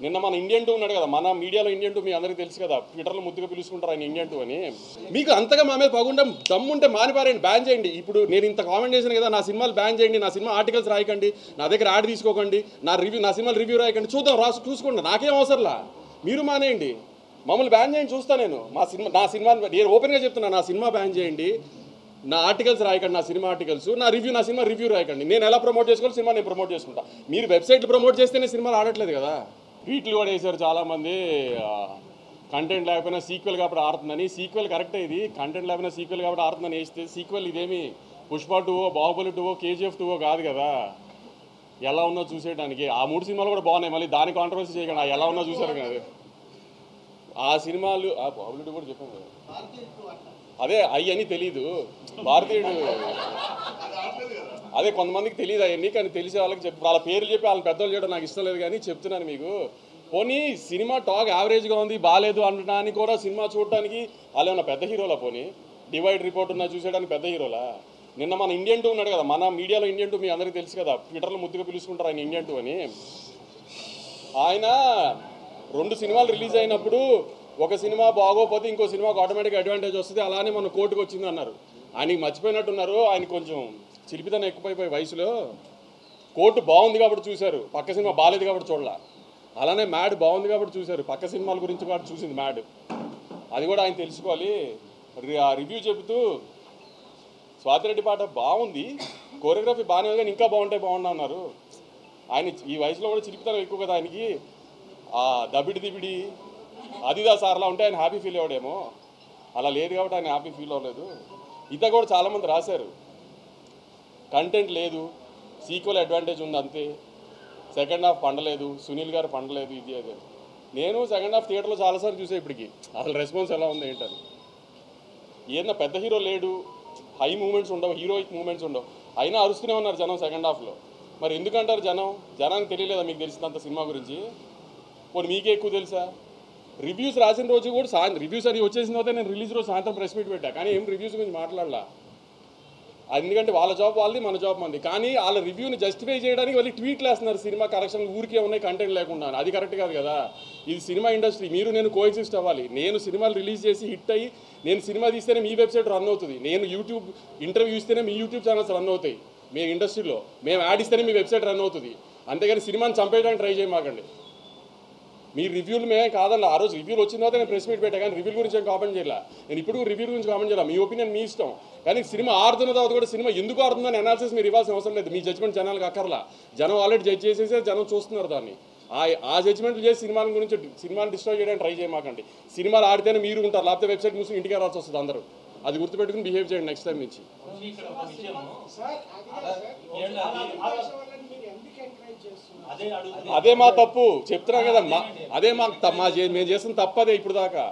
నిన్న మన Indian two ఉన్నాడు కదా, మన మీడియాలో ఇండియన్ టూ మీ అందరికీ తెలుసు కదా, ట్విట్టర్లో ముద్దుగా పిలుచుకుంటారు ఆయన ఇండియన్ టూ అని. మీకు అంతగా మా మీద పగుండం దమ్ముంటే మానిపారండి, బ్యాన్ చేయండి. ఇప్పుడు నేను ఇంత కామెంట్ చేశాను కదా, నా సినిమాలు బ్యాన్ చేయండి, నా సినిమా ఆర్టికల్స్ రాయకండి, నా దగ్గర యాడ్ తీసుకోకండి, నా సినిమాలు రివ్యూ రాయకండి, చూద్దాం చూసుకోండి, నాకేం అవసరంలా, మీరు మానేయండి, మమ్మల్ని బ్యాన్ చేయండి, చూస్తా నేను. నా సినిమా నేను ఓపెన్గా చెప్తున్నా, నా సినిమా బ్యాన్ చేయండి, నా ఆర్టికల్స్ రాయకండి, నా సినిమా ఆర్టికల్స్, నా సినిమా రివ్యూ రాయకండి. నేను ఎలా ప్రమోట్ చేసుకోవాలి, సినిమా నేను ప్రమోట్ చేసుకుంటా. మీరు వెబ్సైట్లు ప్రమోట్ చేస్తేనే సినిమాలు ఆడట్లేదు కదా. ట్వీట్లు కూడా వేశారు చాలామంది, కంటెంట్ లేకపోయినా సీక్వెల్ కాబట్టి ఆడుతుందని. సీక్వెల్ కరెక్టే, ఇది కంటెంట్ లేకపోయినా సీక్వెల్ కాబట్టి ఆడుతుందని వేస్తే సీక్వెల్ ఇదేమి పుష్ప 2, బాహుబలి 2, KGF 2 కాదు కదా. ఎలా ఉన్నో చూసేయడానికి ఆ 3 సినిమాలు కూడా బాగున్నాయి, మళ్ళీ దాని కాంట్రవర్సీ చేయకుండా ఎలా ఉన్నో చూసారు కదా ఆ సినిమాలు. బాహుబలి 2 కూడా చెప్పాను కదా, అదే అవన్నీ తెలీదు భారతీయుడు, అదే కొంతమందికి తెలియదు అవన్నీ, కానీ తెలిసే వాళ్ళకి వాళ్ళ పేర్లు చెప్పి వాళ్ళని పెద్దలు చేయడం నాకు ఇష్టం లేదు, కానీ చెప్తున్నాను మీకు. పోనీ సినిమా టాక్ యావరేజ్గా ఉంది, బాగాలేదు అనడానికి కూడా సినిమా చూడటానికి వాళ్ళు ఏమన్నా పెద్ద హీరోలా? పోనీ డివైడ్ రిపోర్ట్ ఉన్నా చూసేయడానికి పెద్ద హీరోలా? నిన్న మన ఇండియన్ టూ ఉన్నాడు కదా, మన మీడియాలో ఇండియన్ టూ మీ అందరికీ తెలుసు కదా, ట్విట్టర్లో ముద్దుగా పిలుచుకుంటారు ఆయన ఇండియన్ టూ అని. ఆయన 2 సినిమాలు రిలీజ్ అయినప్పుడు ఒక సినిమా బాగోపోతే ఇంకో సినిమాకు ఆటోమేటిక్గా అడ్వాంటేజ్ వస్తుంది, అలానే మన కోర్టుకు వచ్చింది అన్నారు. ఆయనకి మర్చిపోయినట్టున్నారు, ఆయన కొంచెం చిలిపితనం ఎక్కువైపోయి వయసులో. కోర్టు బాగుంది కాబట్టి చూశారు, పక్క సినిమా బాగాలేదు కాబట్టి చూడాల. అలానే మ్యాడ్ బాగుంది కాబట్టి చూశారు, పక్క సినిమాల గురించి కాబట్టి చూసింది మ్యాడ్. అది కూడా ఆయన తెలుసుకోవాలి. రివ్యూ చెబుతూ స్వాతిరెడ్డి పాట బాగుంది, కోరియోగ్రఫీ బాగానే ఉంది, కానీ ఇంకా బాగుంటా అన్నారు. ఆయన ఈ వయసులో కూడా చిలిపితనం ఎక్కువ కదా ఆయనకి. దబిడి దిబిడి అదిదా సార్లా ఉంటే ఆయన హ్యాపీ ఫీల్ అవ్వడేమో, అలా లేదు కాబట్టి ఆయన హ్యాపీ ఫీల్ అవ్వలేదు. ఇత కూడా చాలామంది రాశారు, కంటెంట్ లేదు, సీక్వెల్ అడ్వాంటేజ్ ఉంది అంతే, సెకండ్ హాఫ్ పండలేదు, సునీల్ గారు పండలేదు, ఇది అదే. నేను సెకండ్ హాఫ్ థియేటర్లో చాలాసార్లు చూసే ఇప్పటికి అసలు రెస్పాన్స్ ఎలా ఉంది ఏంటని. ఏదన్నా పెద్ద హీరో లేడు, హై మూమెంట్స్ ఉండవు, హీరోయిక్ మూమెంట్స్ ఉండవు, అయినా అరుస్తూనే ఉన్నారు జనం సెకండ్ హాఫ్లో. మరి ఎందుకంటారు జనానికి తెలియలేదా మీకు తెలిసినంత సినిమా గురించి? పోనీ మీకే ఎక్కువ తెలుసా? రివ్యూస్ రాసిన రోజు కూడా రివ్యూస్ అది వచ్చేసిన తర్వాత నేను రిలీజ్ రోజు సాయంత్రం ప్రెస్ మీట్ పెట్టా, కానీ ఏం రివ్యూస్ గురించి మాట్లాడలా. ఎందుకంటే వాళ్ళ జాబ్ వాళ్ళది, మన జాబ్ మంది. కానీ వాళ్ళ రివ్యూని జస్టిఫై చేయడానికి వాళ్ళు ట్వీట్లు వేస్తున్నారు, సినిమా కరెక్షన్లు ఊరికే ఉన్నాయి కంటెంట్ లేకుండా. అది కరెక్ట్ కాదు కదా. ఇది సినిమా ఇండస్ట్రీ, మీరు నేను కోఎగ్జిస్ట్ అవ్వాలి. నేను సినిమాలు రిలీజ్ చేసి హిట్ అయ్యి నేను సినిమా తీస్తేనే మీ వెబ్సైట్ రన్ అవుతుంది, నేను యూట్యూబ్ ఇంటర్వ్యూ ఇస్తేనే మీ యూట్యూబ్ ఛానల్స్ రన్ అవుతాయి, మీ ఇండస్ట్రీలో మేము యాడ్ ఇస్తేనే మీ వెబ్సైట్ రన్ అవుతుంది. అంతేగాని సినిమాని చంపేయడానికి ట్రై చేయమాకండి. మీ రివ్యూలు మేమే కాదన్న, ఆ రోజు రివ్యూలు వచ్చిన తర్వాత నేను ప్రెస్ మీట్ పెట్టా, కానీ రివ్యూల గురించి ఏం కామెంట్ చేయాలి. నేను ఇప్పుడు రివ్యూ గురించి కామెంట్ చేయాలి, మీ ఒపీనియన్ మీ ఇష్టం. కానీ సినిమా ఆడుతున్న తర్వాత కూడా సినిమా ఎందుకు ఆడుతుందని అనాలిసిస్ మీరు ఇవ్వాల్సిన అవసరం లేదు. మీ జడ్జ్మెంట్ జనాలకు అక్కర్లా, జనం ఆల్రెడీ జడ్జ్ చేసేసే జనం చూస్తున్నారు దాన్ని. ఆ జడ్జ్మెంట్లు చేసి సినిమాల గురించి సినిమాని డిస్ట్రాయ్ చేయడానికి ట్రై చేయమాకండి. సినిమాలు ఆడితేనే మీరు ఉంటారు, లేకపోతే వెబ్సైట్ మూసి ఇంటికి రావాల్సి వస్తుంది అందరూ. అది గుర్తుపెట్టుకుని బిహేవ్ చేయండి నెక్స్ట్ టైం నుంచి. అదే మా తప్పు చెప్తున్నా కదా, అదే మేము చేసిన తప్పు అదే ఇప్పుడు దాకా.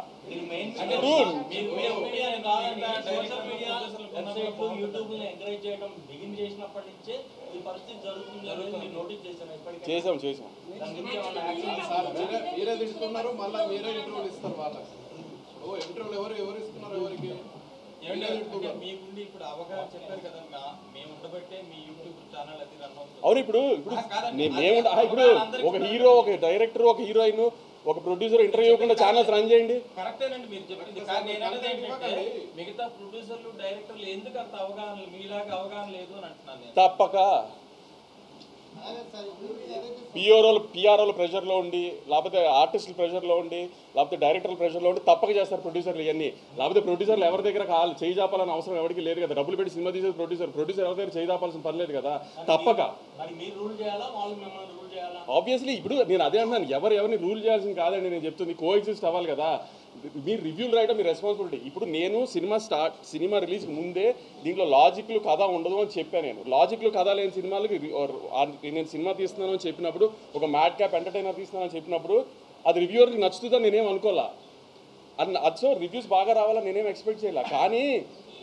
చేసాం అవును. ఇప్పుడు ఒక హీరో, ఒక డైరెక్టర్, ఒక హీరోయిన్, ఒక ప్రొడ్యూసర్ ఇంటర్వ్యూ ఇవ్వకుండా ఛానల్స్ రన్ చేయండి. కరెక్టేనండి మీరు చెప్పింది, కానీ మిగతా ప్రొడ్యూసర్లు డైరెక్టర్లు ఎందుకు అంత అవగాహన మీలాగా అవగాహన లేదు అని అంటున్నాను. తప్పక పిఆర్ఓల ప్రెషర్లో ఉండి, లేకపోతే ఆర్టిస్టుల ప్రెషర్లో ఉండి, లేకపోతే డైరెక్టర్ల ప్రెషర్లో ఉండి తప్పక చేస్తారు ప్రొడ్యూసర్లు ఇవన్నీ. లేకపోతే ప్రొడ్యూసర్లు ఎవరి దగ్గర చేయి చాపాలని అవసరం ఎవరికి లేదు కదా. డబ్బులు పెట్టి సినిమా తీసేది ప్రొడ్యూసర్ ఎవరి దగ్గర చేయి చాపాల్సిన పని లేదు కదా. తప్పక ఆబ్వియస్లీ ఇప్పుడు నేను అదే అంటున్నాను, ఎవరిని రూల్ చేయాల్సింది కాదండి. నేను చెప్తుంది కోఎగ్జిస్ట్ అవ్వాలి కదా. మీరు రివ్యూలు రాయడం మీ రెస్పాన్సిబిలిటీ. ఇప్పుడు నేను సినిమా రిలీజ్కి ముందే దీంట్లో లాజిక్లు కథ ఉండదు అని చెప్పాను. నేను లాజిక్లు కథ లేని సినిమాలకి నేను సినిమా తీస్తున్నాను అని చెప్పినప్పుడు, ఒక మ్యాడ్ క్యాప్ ఎంటర్టైనర్ తీస్తున్నాను అని చెప్పినప్పుడు అది రివ్యూవర్కి నచ్చుతుందని నేనేం అనుకోవాలా. సో రివ్యూస్ బాగా రావాలని నేనేం ఎక్స్పెక్ట్ చేయాల. కానీ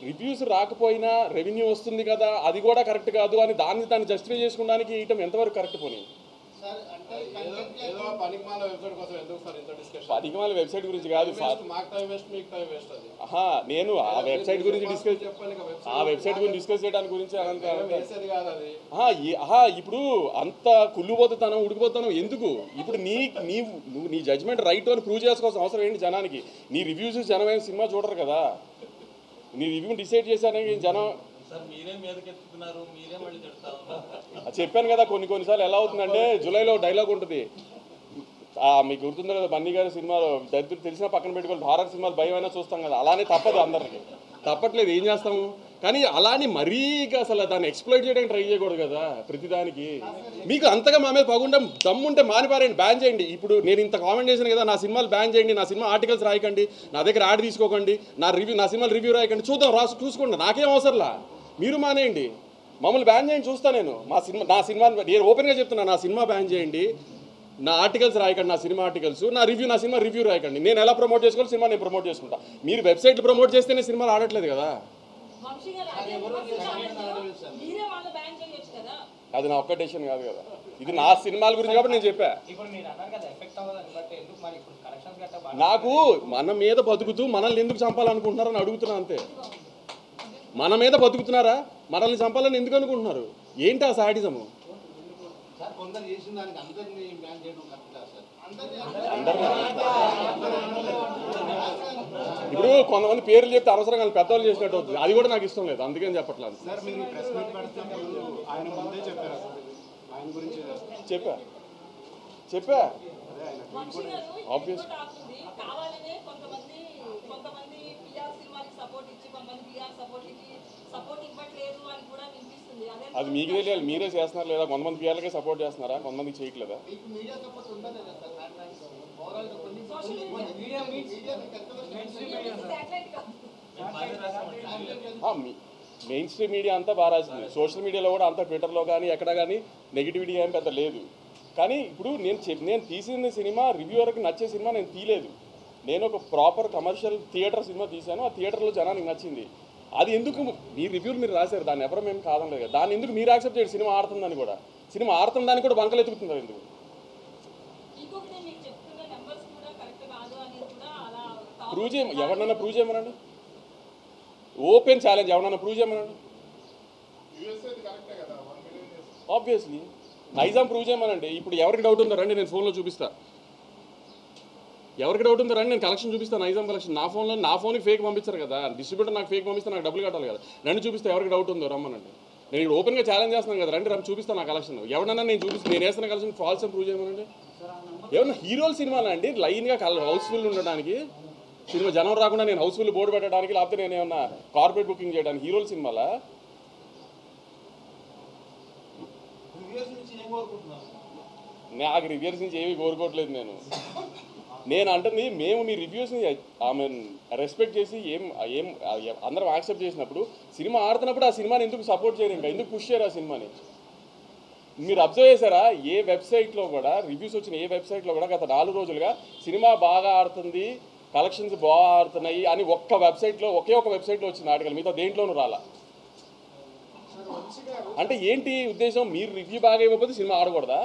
రివ్యూస్ రాకపోయినా రెవెన్యూ వస్తుంది కదా, అది కూడా కరెక్ట్ కాదు అని దాన్ని జస్టిఫై చేసుకోవడానికి ఇయటం ఎంతవరకు కరెక్ట్ పోనీ? ఏదో పనికిమాల వెబ్సైట్ కోసం ఎందుకు సార్ ఇంత డిస్కషన్? పనికిమాల వెబ్సైట్ గురించి కాదు సార్. మాకు టైం వేస్ట్, మీకు టైం వేస్ట్. అది నేను ఆ వెబ్సైట్ గురించి డిస్కస్ చేయడానికి గురించి వేసేది కాదు అది. ఇప్పుడు అంత కుళ్ళుపోతాను ఉడికిపోతాను ఎందుకు? ఇప్పుడు నువ్వు నీ జడ్జ్మెంట్ రైట్ అని ప్రూవ్ చేసుకోవాల్సిన అవసరం ఏంటి జనానికి? నీ రివ్యూస్ జనమైన సినిమా చూడరు కదా. నీ రివ్యూ డిసైడ్ చేశానికి జనం చెప్పాను కదా. కొన్నిసార్లు ఎలా అవుతుందంటే జూలైలో డైలాగ్ ఉంటుంది, మీకు గుర్తుందో కదా బన్నీ గారి సినిమాలో, దరిద్రులు తెలిసినా పక్కన పెట్టుకోవాలి, హారర్ సినిమాలు భయమైనా చూస్తాం కదా, అలానే తప్పదు అందరికి, తప్పట్లేదు, ఏం చేస్తాము. కానీ అలానే మరీ అసలు దాన్ని ఎక్స్ప్లోయిట్ చేయడానికి ట్రై చేయకూడదు కదా ప్రతిదానికి. మీకు అంతగా మా మీద పగుండా దమ్ముంటే మానిపారండి, బ్యాన్ చేయండి. ఇప్పుడు నేను ఇంత కామెంట్ చేశాను కదా, నా సినిమాలు బ్యాన్ చేయండి, నా సినిమా ఆర్టికల్స్ రాయకండి, నా దగ్గర యాడ్ తీసుకోకండి, నా సినిమాలు రివ్యూ రాయకండి, చూద్దాం, చూసుకోండి, నాకేం అవసరంలా, మీరు మానేయండి, మమ్మల్ని బ్యాన్ చేయండి, చూస్తా నేను. నా సినిమా నేను ఓపెన్గా చెప్తున్నా, నా సినిమా బ్యాన్ చేయండి, నా ఆర్టికల్స్ రాయకండి, నా సినిమా ఆర్టికల్స్, నా సినిమా రివ్యూ రాయకండి. నేను ఎలా ప్రమోట్ చేసుకోవాలి, సినిమా నేను ప్రమోట్ చేసుకుంటా. మీరు వెబ్సైట్లు ప్రమోట్ చేస్తేనే సినిమాలు ఆడట్లేదు కదా. అది నా ఒక్క డెసిషన్ కాదు కదా, ఇది నా సినిమాల గురించి కాబట్టి నేను చెప్పా. నాకు మన మీద బతుకుతూ మనల్ని ఎందుకు చంపాలనుకుంటున్నారని అడుగుతున్నా అంతే. మన మీద బతుకుతున్నారా, మనల్ని చంపాలని ఎందుకు అనుకుంటున్నారు? ఏంటి ఆ సాడిజము? ఇప్పుడు కొంతమంది పేర్లు చెప్తే అనవసరంగా పెద్దవాళ్ళు చేసినట్టు అవుతుంది, అది కూడా నాకు ఇష్టం లేదు, అందుకని చెప్పట్లేదు. చెప్పా ఆబ్వియస్. అది మీకు తెలియాలి, మీరే చేస్తున్నారు లేదా? కొంతమంది పిఆర్లకే సపోర్ట్ చేస్తున్నారా, కొంతమందికి చేయట్లేదా? మెయిన్ స్ట్రీమ్ మీడియా అంతా బాగా రాసింది, సోషల్ మీడియాలో కూడా అంతా, ట్విట్టర్లో కానీ ఎక్కడ కానీ నెగిటివిటీ ఏం పెద్ద లేదు. కానీ ఇప్పుడు నేను తీసిన సినిమా రివ్యూవర్కి నచ్చే సినిమా నేను తీయలేదు. నేను ఒక ప్రాపర్ కమర్షియల్ థియేటర్ సినిమా తీశాను, ఆ థియేటర్లో జనానికి నచ్చింది. అది ఎందుకు మీ రివ్యూలు మీరు రాశారు, దాన్ని ఎవరు మేము కాదనలేదు కదా, దాన్ని ఎందుకు మీరు యాక్సెప్ట్ చేయండి? సినిమా ఆడుతుందని కూడా, సినిమా ఆడుతుందని కూడా బంకలు ఎత్తుకుతున్నారు ఎందుకు? ప్రూవ్ చేయమని ఎవరినైనా ప్రూవ్ చేయమనండి, ఓపెన్ ఛాలెంజ్, ఎవరన్నా ప్రూవ్ చేయమనండి. ఆబ్వియస్లీ నైజాం ప్రూవ్ చేయమనండి. ఇప్పుడు ఎవరికి డౌట్ ఉందో రండి, నేను ఫోన్లో చూపిస్తా. ఎవరికి డౌట్ ఉందో రండి, నేను కలెక్షన్ చూపిస్తాను, నైజాం కలెక్షన్. నా ఫోన్కి ఫేక్ పంపించారు కదా, డిస్ట్రిబ్యూటర్ నాకు ఫేక్ పంపిస్తే నాకు డబ్బులు కట్టాలి కదా. నన్ను చూపిస్తే ఎవరికి డౌట్ ఉందో రమ్మనండి. నేను ఇక్కడ ఓపెన్గా ఛాలెంజ్ చేస్తున్నాను కదా, రండి చూపిస్తాను నా కలెక్షన్. ఎవరన్నా నేను చూపిస్తాను, నేను వేస్తున్న కలెక్షన్ ఫాల్స్ అని ప్రూవ్ చేయమనండి. ఏమన్నా హీరోల సినిమాలు అండి లైన్గా హౌస్ఫుల్ ఉండడానికి, సినిమా జనం రాకుండా నేను హౌస్ఫుల్ బోర్డు పెట్టడానికి, లేకపోతే నేను ఏమన్నా కార్పొరేట్ బుకింగ్ చేయడానికి హీరోల సినిమాలా? నాకు రివ్యూస్ నుంచి ఏమీ కోరుకోవట్లేదు. నేను అంటుంది, మేము మీ రివ్యూస్ని రెస్పెక్ట్ చేసి అందరం యాక్సెప్ట్ చేసినప్పుడు, సినిమా ఆడుతున్నప్పుడు ఆ సినిమాని ఎందుకు సపోర్ట్ చేయరు, ఇంకా ఎందుకు పుష్ చేయరు ఆ సినిమాని? మీరు అబ్జర్వ్ చేశారా, ఏ వెబ్సైట్లో కూడా రివ్యూస్ వచ్చిన ఏ వెబ్సైట్లో కూడా గత 4 రోజులుగా సినిమా బాగా ఆడుతుంది, కలెక్షన్స్ బాగా ఆడుతున్నాయి అని ఒకే ఒక వెబ్సైట్లో వచ్చింది ఆర్టికల్, మిగతా దేంట్లోనూ రాలా. అంటే ఏంటి ఉద్దేశం? మీరు రివ్యూ బాగా ఇవ్వకపోతే సినిమా ఆడకూడదా?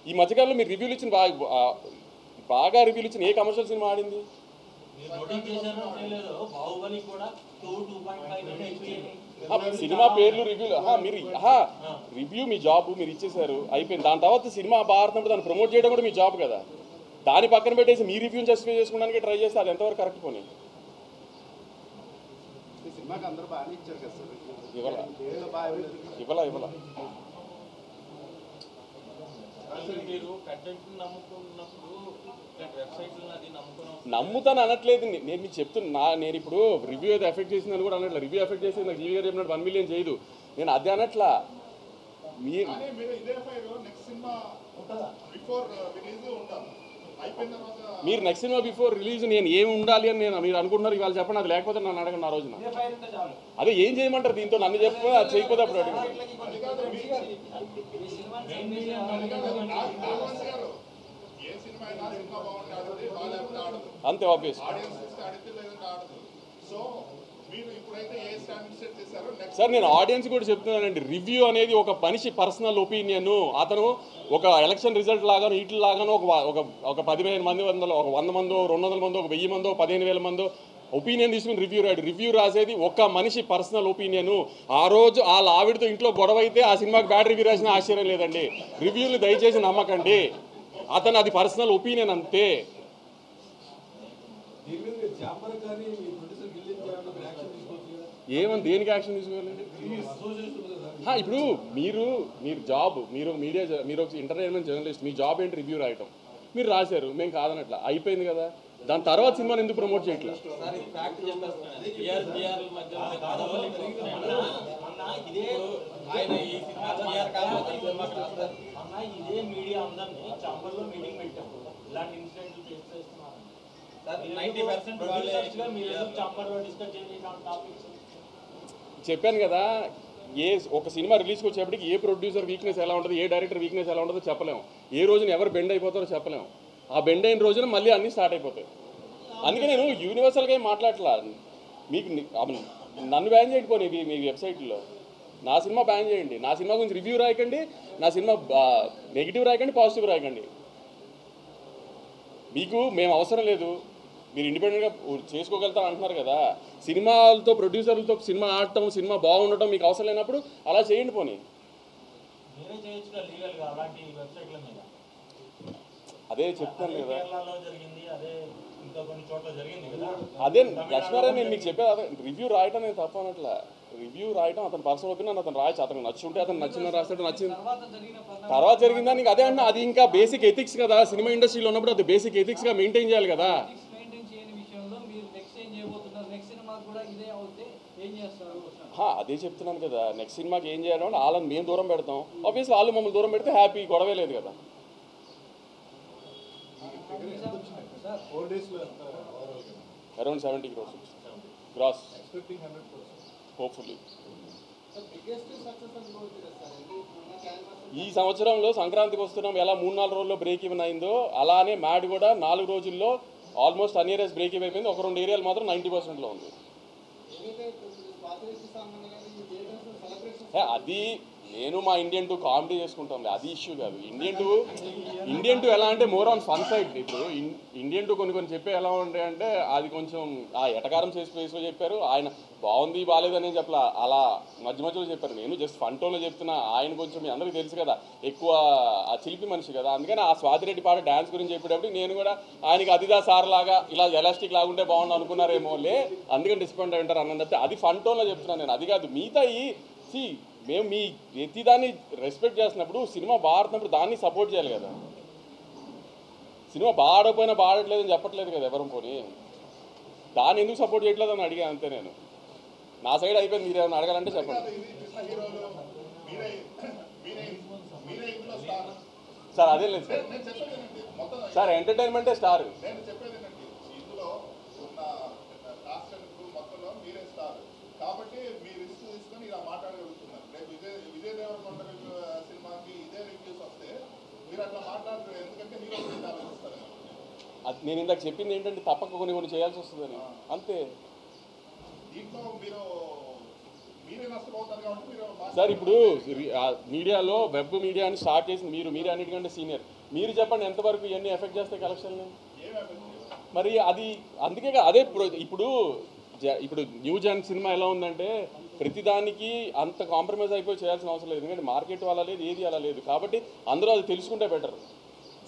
ఈ మధ్యకాలంలో మీరు రివ్యూలు ఇచ్చిన బాగా రివ్యూలు ఇచ్చిన ఏ కమర్షియల్ సినిమా ఆడింది? సినిమా పేర్లు రివ్యూలు, మీరు రివ్యూ మీ జాబ్, మీరు ఇచ్చేసారు, అయిపోయింది. దాని తర్వాత సినిమా బాగా ఆడుతున్నప్పుడు దాన్ని ప్రమోట్ చేయడం కూడా మీ జాబ్ కదా. దాని పక్కన పెట్టేసి మీ రివ్యూని జస్టిఫై చేసుకోవడానికి ట్రై చేస్తే అది ఎంతవరకు కరెక్ట్ పోనీ? ఇవ్వాల నమ్ముతాను అనట్లేదు, నేను మీకు చెప్తున్నా. నేను ఇప్పుడు రివ్యూ అయితే ఎఫెక్ట్ చేసిందని కూడా అనట్లేదు. రివ్యూ ఎఫెక్ట్ చేసి నాకు జీవి గారు చెప్పినట్టు 1 మిలియన్ చేయదు, నేను అదే అనట్లా. మీరు నెక్స్ట్ సినిమా బిఫోర్ రిలీజ్ నేను ఏమి ఉండాలి అని మీరు అనుకుంటున్నారు, ఇవాళ చెప్పండి. అది లేకపోతే నన్ను అడగండి ఆ రోజున. అదే ఏం చేయమంటారు దీంతో? నన్ను చెప్పి అది చేయకపోతే అప్పుడు అడిగి అంతే. ఆబ్వియస్ సార్ నేను ఆడియన్స్ కూడా చెప్తున్నానండి, రివ్యూ అనేది ఒక మనిషి పర్సనల్ ఒపీనియన్. అతను ఒక ఎలక్షన్ రిజల్ట్ లాగాను వీటి లాగాను ఒక 15 మంది ఒక 100 మందో 200 మందో ఒక 1000 మందో 15,000 మందో ఒపీనియన్ తీసుకుని రివ్యూ రాసేది ఒక మనిషి పర్సనల్ ఒపీనియన్. ఆ రోజు వాళ్ళ ఆవిడతో ఇంట్లో గొడవ అయితే ఆ సినిమాకి బ్యాడ్ రివ్యూ రాసిన ఆశ్చర్యం లేదండి. రివ్యూలు దయచేసి నమ్మకండి, అతను అది పర్సనల్ ఒపీనియన్ అంతే. ఏమని దేనికి యాక్షన్ తీసుకోవాలి? ఇప్పుడు మీరు జాబ్, మీరు మీడియా, మీరు ఒక ఎంటర్టైన్మెంట్ జర్నలిస్ట్, మీ జాబ్ ఏంటి? రివ్యూ రాయటం. మీరు రాశారు, మేము కాదనట్లా, అయిపోయింది కదా. దాని తర్వాత సినిమాని ఎందుకు ప్రమోట్ చేయట్లా? చెప్పాను కదా, ఒక సినిమా రిలీజ్కి వచ్చేప్పటికి ఏ ప్రొడ్యూసర్ వీక్నెస్ ఎలా ఉంటుంది, ఏ డైరెక్టర్ వీక్నెస్ ఎలా ఉంటుందో చెప్పలేము. ఏ రోజున ఎవరు బెండ్ అయిపోతారో చెప్పలేము. ఆ బెండ్ అయిన రోజున మళ్ళీ అన్నీ స్టార్ట్ అయిపోతాయి. అందుకే నేను యూనివర్సల్గా ఏం మాట్లాడట్లా. మీకు నన్ను బ్యాన్ చేయండి పోనీ మీ వెబ్సైట్లో, నా సినిమా బ్యాన్ చేయండి. నా సినిమా గురించి రివ్యూ రాయకండి, నా సినిమా నెగిటివ్ రాయకండి, పాజిటివ్ రాయకండి. మీకు మేము అవసరం లేదు, మీరు ఇండిపెండెంట్గా చేసుకోగలుగుతారు అంటున్నారు కదా. సినిమాలతో ప్రొడ్యూసర్లతో సినిమా ఆడటం, సినిమా బాగుండటం మీకు అవసరం లేనప్పుడు అలా చేయండి పోనీ. అదే చెప్తాను కదా, అదే లక్ష్మారావు నేను మీకు చెప్పేది. అదే రివ్యూ రాయటం నేను తప్ప అనట్లా. రివ్యూ రాయటం అతని పర్సనల్ ఒపీనియన్, అతను రాయచ్చు. అతను నచ్చుంటే అతను నచ్చిన రాస్తాడు, నచ్చింది తర్వాత జరిగిందా నీకు అదే అన్న. అది ఇంకా బేసిక్ ఎథిక్స్ కదా, సినిమా ఇండస్ట్రీలో ఉన్నప్పుడు అది బేసిక్ ఎథిక్స్గా మెయింటైన్ చేయాలి కదా. అదే చెప్తున్నాను కదా, నెక్స్ట్ సినిమాకి ఏం చేయాలంటే వాళ్ళని మేము దూరం పెడతాం. ఆబ్వియస్లీ వాళ్ళు మమ్మల్ని దూరం పెడితే హ్యాపీ, గొడవే లేదు కదా. Around 70 crores gross hopefully. ఈ సంవత్సరంలో సంక్రాంతికి వస్తున్నాం, ఎలా 3-4 రోజుల్లో బ్రేక్ ఈవెన్ అయిందో అలానే మ్యాడ్ కూడా 4 రోజుల్లో ఆల్మోస్ట్ అన్ని ఏరియాస్ బ్రేక్ ఈవెన్ అయిపోయింది. ఒక 2 ఏరియాలు మాత్రం 90%లో ఉంది. అది నేను మా ఇండియన్ 2 కామెడీ చేసుకుంటాం, అది ఇష్యూ కాదు. ఇండియన్ 2 ఎలా అంటే మోర్ ఆన్ ఫన్ సైడ్. ఇప్పుడు ఇండియన్ 2 కొన్ని చెప్పే ఎలా ఉంటాయంటే అది కొంచెం ఆ ఎటకారం చేసి చెప్పారు. ఆయన బాగుంది బాగాలేదు అనేది చెప్పలా, అలా మధ్యలో చెప్పారు. నేను జస్ట్ ఫన్ టోన్లో చెప్తున్నా. ఆయన కొంచెం మీ అందరికీ తెలుసు కదా, ఎక్కువ ఆ చిలిపి మనిషి కదా. అందుకని ఆ స్వాతిరెడ్డి పాట డ్యాన్స్ గురించి చెప్పేటప్పుడు నేను కూడా ఆయనకి అదిదా సార్ లాగా ఇలా ఎలాస్టిక్ లాగుంటే బాగుండు అనుకున్నారేమో అందుకని డిస్పాయింట్ అయి ఉంటారు అన్నది తప్పితే అది ఫన్ టోన్లో చెప్తున్నాను నేను. అది కాదు మిగతా మేము మీ ప్రతిదాన్ని రెస్పెక్ట్ చేస్తున్నప్పుడు, సినిమా బాడుతున్నప్పుడు దాన్ని సపోర్ట్ చేయాలి కదా. సినిమా బాడకపోయినా బాడట్లేదని చెప్పట్లేదు కదా ఎవరు పోనీ. దాన్ని ఎందుకు సపోర్ట్ చేయట్లేదు అని అడిగా అంతే నేను. నా సైడ్ అయిపోయింది, మీరు ఏమైనా అడగాలంటే చెప్పండి సార్. అదే లేదు సార్, ఎంటర్టైన్మెంటే స్టార్. కాబట్టి మీరు రిస్క్ తీసుకొని ఇలా మాట్లాడగలుగుతున్నారు. రేపు విజయ్ దేవరకొండ సినిమాకి ఇదే రివ్యూస్ వస్తే మీరు అట్లా మాట్లాడరు, ఎందుకంటే మీరు ఆలోచిస్తారు. అది నేను ఇందాక చెప్పింది ఏంటంటే తప్పక కొన్ని చేయాల్సి వస్తుందని అంతే. దీంట్లో మీరే నష్టపోతారు కాబట్టి మీరు సార్. ఇప్పుడు మీడియాలో వెబ్ మీడియాని స్టార్ట్ చేసింది మీరు అన్నిటికంటే సీనియర్. మీరు చెప్పండి ఎంతవరకు ఇవన్నీ ఎఫెక్ట్ చేస్తాయి కలెక్షన్ని? మరి అది అందుకే అదే ఇప్పుడు న్యూ జన్ సినిమా ఎలా ఉందంటే ప్రతిదానికి అంత కాంప్రమైజ్ అయిపోయి చేయాల్సిన అవసరం లేదు. ఎందుకంటే మార్కెట్ అలా లేదు, ఏది అలా లేదు. కాబట్టి అందరూ అది తెలుసుకుంటే బెటర్.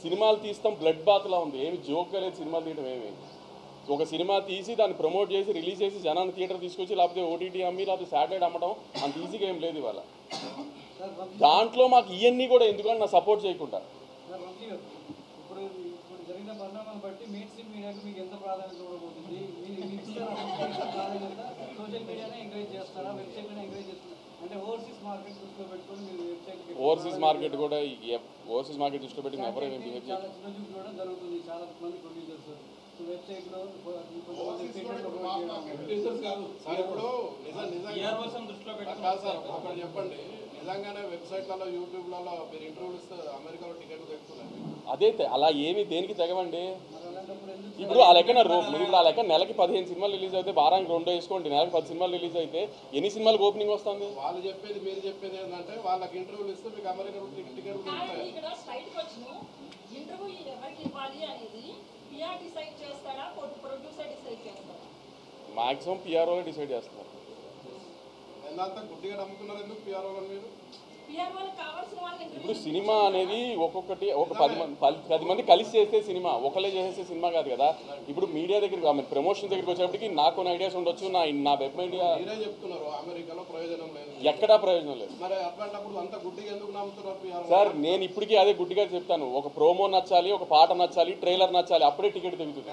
సినిమాలు తీస్తాం బ్లడ్ బాత్లా ఉంది, ఏమి జోక్గా లేదు సినిమాలు తీయడం. ఒక సినిమా తీసి దాన్ని ప్రమోట్ చేసి రిలీజ్ చేసి జనాన్ని థియేటర్ తీసుకొచ్చి లేకపోతే ఓటీటీ అమ్మి లేకపోతే శాటిలైట్ అమ్మడం అంత ఈజీగా ఏం లేదు ఇవాళ. దాంట్లో మాకు ఇవన్నీ కూడా ఎందుకంటే నా సపోర్ట్ చేయకుండా. జరిగిన పరిణామాలను బట్టి మెయిన్ స్ట్రీమ్ మీడియాకు మీకు ఎంత ప్రాధాన్యత ఇవ్వబోతుంది? సోషల్ మీడియానే ఎంకరేజ్ చేస్తారా, వెబ్సైట్లోనే ఎంకరేజ్ చేస్తారా? అంటే ఓవర్సీస్ మార్కెట్ దృష్టిలో పెట్టుకొని మీరు వెబ్సైట్ ఓవర్సీస్ మార్కెట్ కూడా ఓవర్సీస్ మార్కెట్ దృష్టిలో పెట్టి ఎవరైనా చాలా చిన్న చూడడం జరుగుతుంది. చాలా మంది ప్రొడ్యూసర్స్ వెబ్సైట్లో ఒకటి చెప్పండి, నిజంగానే వెబ్సైట్లలో యూట్యూబ్లలో మీరు ఇంటర్వ్యూలు ఇస్తే అమెరికాలో టికెట్లు తెచ్చుకున్నారు. అదే అలా ఏమి దేనికి తెగవండి. ఇప్పుడు ఆ లెక్కన ఇప్పుడు ఆ లెక్క నెలకి 15 సినిమాలు రిలీజ్ అయితే వారానికి 2 వేసుకోండి, నెలకి 10 సినిమాలు రిలీజ్ అయితే ఎన్ని సినిమాలకు ఓపెనింగ్ వస్తుంది? వాళ్ళు చెప్పేది మీరు చెప్పేది ఏంటంటే వాళ్ళకి ఇంటర్వ్యూలు ఇస్తే మీకు అమెరికా టికెట్ కానీ ఇక్కడ స్ట్రైట్ వచ్చును ఇంటర్వ్యూ ఎవరికి ఇవ్వాలి అనేది పిఆర్ డిసైడ్ చేస్తాడా ప్రొడ్యూసర్ డిసైడ్ చేస్తాడా? మాక్సిమం పిఆర్ఓ డిసైడ్ చేస్తున్నారు. ఎంతంతా గుడ్డిగా నమ్ముకున్నారు ఎందుకు పిఆర్ఓ మీరు? పిఆర్ వాళ్ళకి కావాల్సిన వాళ్ళని ఇప్పుడు సినిమా అనేది ఒక్కొక్కటి ఒక 10 మంది కలిసి చేస్తే సినిమా, ఒకళ్ళే చేసే సినిమా కాదు కదా. ఇప్పుడు మీడియా దగ్గరికి ప్రమోషన్ దగ్గరికి వచ్చేప్పటికి నాకు కొన్ని ఐడియాస్ ఉండొచ్చు, నా వెబ్ మీడియా మీరే చెప్తున్నారు అమెరికాలో ప్రయోజనం లేదు, ఎక్కడా ప్రయోజనం లేదు. మరి అట్లాంటప్పుడు అంత గుడ్డిగా ఎందుకు నమ్ముతున్నారు పిఆర్ఓ? సార్ నేను ఇప్పటికీ అదే గుడ్డిగా చెప్తాను, ఒక ప్రోమో నచ్చాలి, ఒక పాట నచ్చాలి, ట్రైలర్ నచ్చాలి, అప్పుడే టికెట్ తెగుతుంది.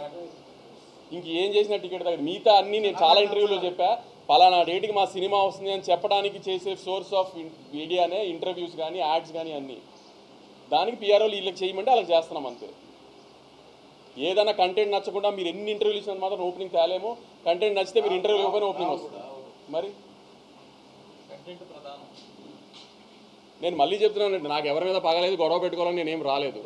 ఇంకేం చేసినా టికెట్ తగ్గదు. మిగతా అన్నీ నేను చాలా ఇంటర్వ్యూలో చెప్పా, పలానా డేట్కి మా సినిమా వస్తుంది అని చెప్పడానికి చేసే సోర్స్ ఆఫ్ మీడియానే ఇంటర్వ్యూస్ కానీ యాడ్స్ కానీ అన్నీ. దానికి పిఆర్ఓలు వీళ్ళకి చేయమంటే వాళ్ళకి చేస్తున్నాం అంతే. ఏదైనా కంటెంట్ నచ్చకుండా మీరు ఎన్ని ఇంటర్వ్యూలు ఇచ్చినంత మాత్రం ఓపెనింగ్ తేలేము, కంటెంట్ నచ్చితే మీరు ఇంటర్వ్యూ ఇవ్వకపోయినా ఓపెనింగ్ వస్తుంది. మరి కంటెంట్ ప్రధానం. నేను మళ్ళీ చెప్తున్నానండి, నాకు ఎవరి మీద పగలేదు, గొడవ పెట్టుకోవాలని నేనేం రాలేదు.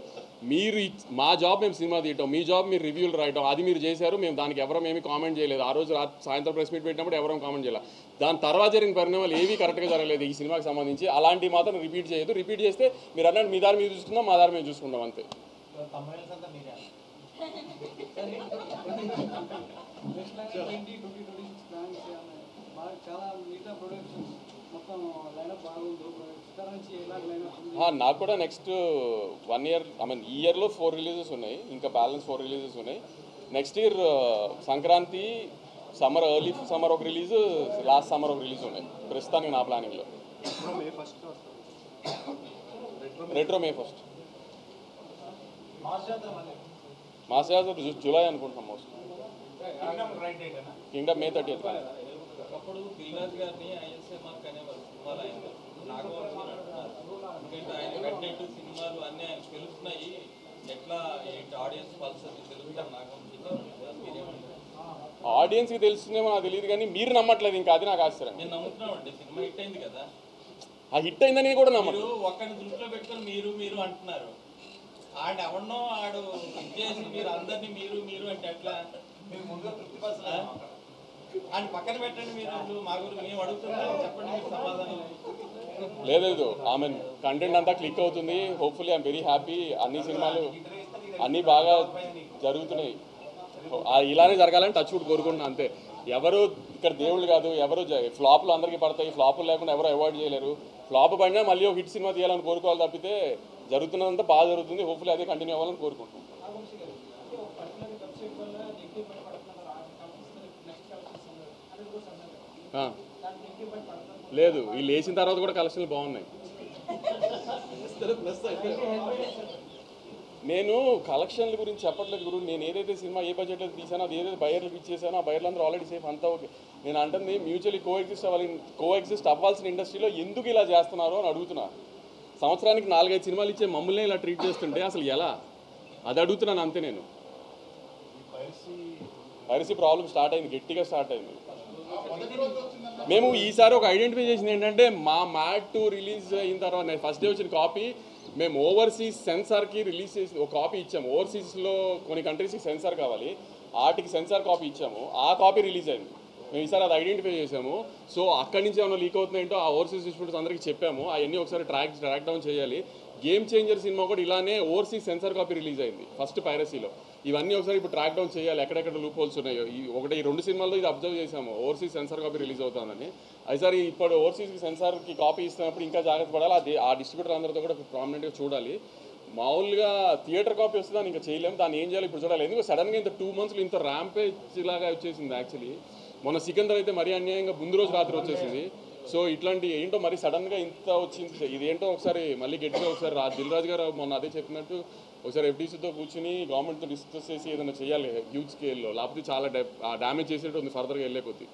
మీరు మా జాబ్ మేము సినిమా తీయటం, మీ జాబ్ మీరు రివ్యూలు రాయటం, అది మీరు చేశారు. మేము దానికి ఎవరం ఏమీ కామెంట్ చేయలేదు. ఆ రోజు సాయంత్రం ప్రెస్ మీట్ పెట్టినప్పుడు ఎవరం కామెంట్ చేయలేదు. దాని తర్వాత జరిగిన పరిణామాలు ఏవీ కరెక్ట్గా జరగలేదు ఈ సినిమాకి సంబంధించి. అలాంటివి మాత్రం రిపీట్ చేయదు. రిపీట్ చేస్తే మీరు అన్నట్టు మీ దారి మీరు చూసుకుందాం, మా దారి మేము చూసుకుంటాం అంతే. నెక్స్ట్ 2026 ప్లాన్స్ బాగా చాలా మిగతా ప్రొడక్షన్స్ మొత్తం లైనప్ బాగుంది. ఇక్కడ నుంచి ఎలా లైనప్ ఉంది? నాకు కూడా నెక్స్ట్ 1 ఇయర్ ఈ ఇయర్లో 4 రిలీజెస్ ఉన్నాయి, ఇంకా బ్యాలెన్స్ 4 రిలీజెస్ ఉన్నాయి. Next year Sankranti, summer, early summer ఒక రిలీజ్, లాస్ట్ సమ్మర్ ఒక రిలీజ్ ఉన్నాయి ప్రస్తుతానికి నా ప్లానింగ్లో. రెట్రో మే 1. మాస్ జాతర జూలై అనుకుంటున్నాం మోస్ట్. Kingdom May 30th. ఒకప్పుడు దిల్రాజ్ గారిని ఐఎస్ఏ మార్క్ అనేవారు సినిమాలు ఆయన నాగవంశీ అంటున్నారు. ఎందుకంటే ఆయన పెట్టినట్టు సినిమాలు అన్నీ ఆయన తెలుస్తున్నాయి, ఎట్లా ఏంటి ఆడియన్స్ పల్స్ అది తెలుగుతారు నాగవంశీ. మీరేమంటారు? ఆడియన్స్కి తెలుస్తుందేమో నాకు తెలియదు, కానీ మీరు నమ్మట్లేదు, ఇంకా అది నాకు ఆశ్చర్యం. నేను నమ్ముతున్నామండి, సినిమా హిట్ అయింది కదా. ఆ హిట్ అయిందని కూడా నమ్మరు. మీరు ఒక్కడిని దృష్టిలో పెట్టుకొని మీరు అంటున్నారు. ఆడ ఎవరినో ఆడు ఇచ్చేసి మీరు అందరినీ మీరు అంటే ఎట్లా? ఆయన పక్కన పెట్టండి, మీరు మా గురించి మేము అడుగుతున్నాం, చెప్పండి మీరు సమాధానం. లేదు ఆమె కంటెంట్ అంతా క్లిక్ అవుతుంది. Hopefully I'm very happy. అన్ని సినిమాలు అన్నీ బాగా జరుగుతున్నాయి. ఇలానే జరగాలని టచ్ వుడ్ కోరుకుంటున్నాను అంతే. ఎవరు ఇక్కడ దేవుళ్ళు కాదు, ఎవరు ఫ్లాప్లు అందరికీ పడతాయి, ఫ్లాపులు లేకుండా ఎవరు అవాయిడ్ చేయలేరు. ఫ్లాప్ పడినా మళ్ళీ ఒక హిట్ సినిమా తీయాలని కోరుకోవాలి తప్పితే జరుగుతున్నదంతా బాగా జరుగుతుంది. హోప్ఫుల్లీ అదే కంటిన్యూ అవ్వాలని కోరుకుంటున్నాం. లేదు, వీళ్ళు వేసిన తర్వాత కూడా కలెక్షన్లు బాగున్నాయి. నేను కలెక్షన్ల గురించి చెప్పట్లేదు గురు. నేను ఏదైతే సినిమా ఏ బడ్జెట్లో తీసానో, అది ఏదైతే బయర్లకు ఇచ్చేసానో ఆ బయర్లందరూ ఆల్రెడీ సేఫ్, అంతా ఓకే. నేను అంటుంది మ్యూచువల్లీ కోఎగ్జిస్ట్ అవ్వాల్సిన ఇండస్ట్రీలో ఎందుకు ఇలా చేస్తున్నారు అని అడుగుతున్నా. సంవత్సరానికి 4-5 సినిమాలు ఇచ్చే మమ్మల్ని ఇలా ట్రీట్ చేస్తుంటే అసలు ఎలా, అది అడుగుతున్నాను అంతే. నేను పైరసీ ప్రాబ్లం స్టార్ట్ అయింది, గట్టిగా స్టార్ట్ అయింది. మేము ఈసారి ఒక ఐడెంటిఫై చేసింది ఏంటంటే, మా మ్యాడ్ 2 రిలీజ్ అయిన తర్వాత ఫస్ట్ డే వచ్చిన కాపీ మేము ఓవర్సీస్ సెన్సార్కి రిలీజ్ చేసి ఒక కాపీ ఇచ్చాము. ఓవర్సీస్లో కొన్ని కంట్రీస్కి సెన్సార్ కావాలి, వాటికి సెన్సార్ కాపీ ఇచ్చాము. ఆ కాపీ రిలీజ్ అయింది. మేము ఈసారి అది ఐడెంటిఫై చేసాము. సో అక్కడి నుంచి ఏమైనా లీక్ అవుతున్నాయంటో ఆ ఓవర్సీస్ డిస్ట్రిబ్యూటర్స్ అందరికీ చెప్పాము. అవన్నీ ఒకసారి ట్రాక్ డౌన్ చేయాలి. గేమ్ చేంజర్ సినిమా కూడా ఇలానే ఓవర్సీస్ సెన్సార్ కాపీ రిలీజ్ అయింది ఫస్ట్ పైరసీలో. ఇవన్నీ ఒకసారి ఇప్పుడు ట్రాక్ డౌన్ చేయాలి, ఎక్కడెక్కడ లూప్ హోల్స్ ఉన్నాయో. ఈ 2 సినిమాల్లో ఇది అబ్జర్వ్ చేసాము, ఓవర్సీస్ సెన్సార్ కాపీ రిలీజ్ అవుతుందని. అయిసారి ఇప్పుడు ఓవర్సీస్కి సెన్సార్కి కాపీ ఇస్తున్నప్పుడు ఇంకా జాగ్రత్త పడాలి. అది ఆ డిస్ట్రిబ్యూటర్ అందరితో కూడా ప్రామినెంట్గా చూడాలి. మామూలుగా థియేటర్ కాపీ వస్తే దాన్ని ఇంకా చేయలేము, దాన్ని ఏం చేయాలి ఇప్పుడు చూడాలి. ఎందుకంటే సడన్గా ఇంత 2 monthsలో ఇంత ర్యాంపేజ్ లాగా వచ్చేసింది. యాక్చువల్లీ మొన్న సికిందర్ అయితే మరీ అన్యాయంగా ముందు రోజు రాత్రి వచ్చేసింది. సో ఇట్లాంటి ఏంటో మరి సడన్గా ఇంత వచ్చింది, ఇదేంటో ఒకసారి మళ్ళీ గట్టిగా ఒకసారి దిల్రాజ్ గారు మొన్న అదే చెప్పినట్టు ఒకసారి ఎఫ్డీసీతో కూర్చుని గవర్నమెంట్తో డిస్కస్ చేసి ఏదైనా చేయాలి హ్యూజ్ స్కేల్లో, లేకపోతే చాలా డ్యామేజ్ చేసేట్టు ఉంది ఫర్దర్గా వెళ్ళే కొద్ది.